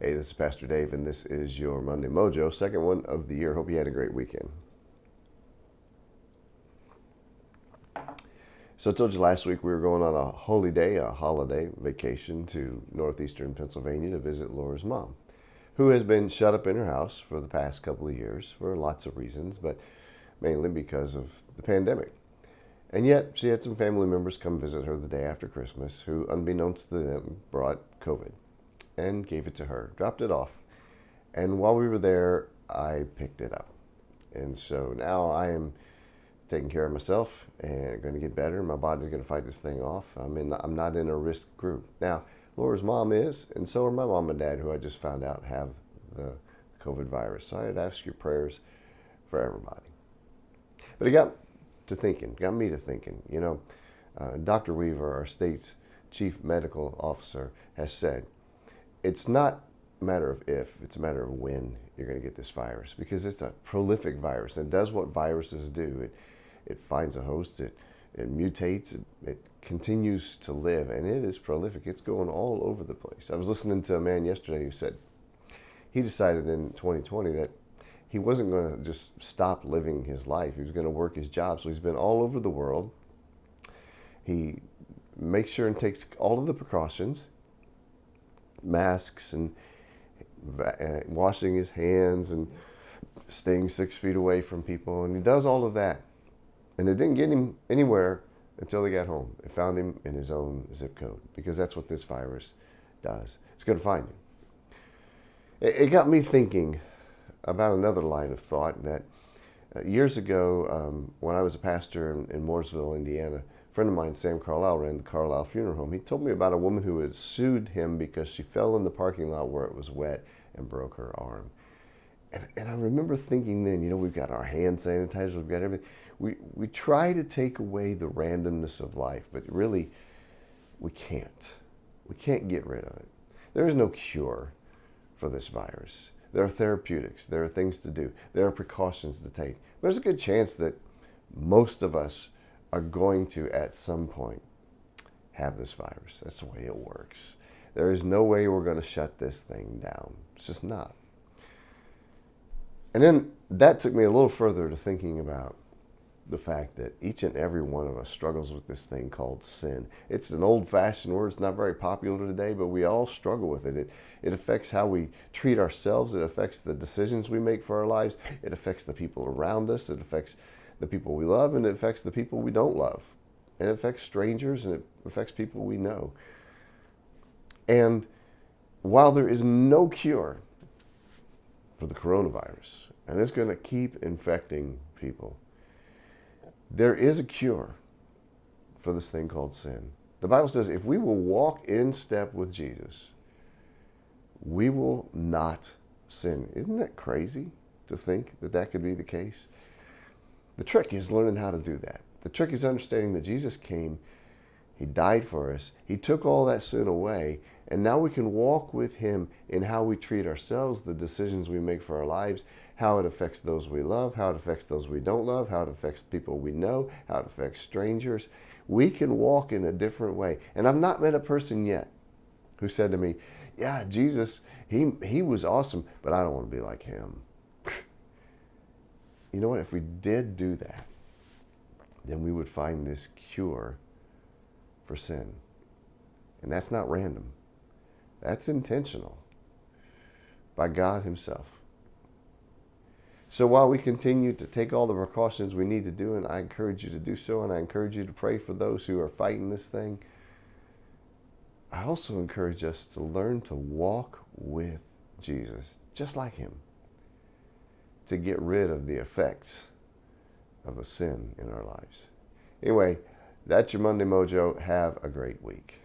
Hey, this is Pastor Dave, and this is your Monday Mojo, second one of the year. Hope you had a great weekend. So I told you last week we were going on a holy day, a holiday vacation to northeastern Pennsylvania to visit Laura's mom, who has been shut up in her house for the past couple of years for lots of reasons, but mainly because of the pandemic. And yet she had some family members come visit her the day after Christmas who, unbeknownst to them, brought COVID and gave it to her, dropped it off. And while we were there, I picked it up. And so now I am taking care of myself and going to get better. My body's going to fight this thing off. I'm not in a risk group. Now, Laura's mom is, and so are my mom and dad, who I just found out have the COVID virus. So I'd ask your prayers for everybody. But it got me to thinking. Dr. Weaver, our state's chief medical officer, has said, it's not a matter of if, it's a matter of when you're going to get this virus, because it's a prolific virus. It does what viruses do. It finds a host, it mutates, it continues to live, and it is prolific. It's going all over the place. I was listening to a man yesterday who said he decided in 2020 that he wasn't going to just stop living his life. He was going to work his job. So he's been all over the world. He makes sure and takes all of the precautions, masks and washing his hands and staying 6 feet away from people. And he does all of that. And it didn't get him anywhere until he got home. It found him in his own zip code, because that's what this virus does. It's going to find him. It got me thinking about another line of thought that years ago, when I was a pastor in Mooresville, Indiana, a friend of mine, Sam Carlisle, ran the Carlisle Funeral Home. He told me about a woman who had sued him because she fell in the parking lot where it was wet and broke her arm. And I remember thinking then, we've got our hand sanitizer, we've got everything. We try to take away the randomness of life, but really, we can't. We can't get rid of it. There is no cure for this virus. There are therapeutics. There are things to do. There are precautions to take. There's a good chance that most of us are going to, at some point, have this virus. That's the way it works. There is no way we're going to shut this thing down. It's just not. And then that took me a little further to thinking about the fact that each and every one of us struggles with this thing called sin. It's an old-fashioned word. It's not very popular today, but we all struggle with it. It affects how we treat ourselves. It affects the decisions we make for our lives. It affects the people around us. It affects the people we love, and it affects the people we don't love. And it affects strangers, and it affects people we know. And while there is no cure for the coronavirus, and it's going to keep infecting people, there is a cure for this thing called sin. The Bible says if we will walk in step with Jesus, we will not sin. Isn't that crazy to think that that could be the case? The trick is learning how to do that. The trick is understanding that Jesus came, He died for us, He took all that sin away, and now we can walk with Him in how we treat ourselves, the decisions we make for our lives, how it affects those we love, how it affects those we don't love, how it affects people we know, how it affects strangers. We can walk in a different way. And I've not met a person yet who said to me, yeah, Jesus, he was awesome, but I don't want to be like Him. You know what? If we did do that, then we would find this cure for sin. And that's not random. That's intentional by God Himself. So while we continue to take all the precautions we need to do, and I encourage you to do so, and I encourage you to pray for those who are fighting this thing, I also encourage us to learn to walk with Jesus, just like Him, to get rid of the effects of the sin in our lives. Anyway, that's your Monday Mojo. Have a great week.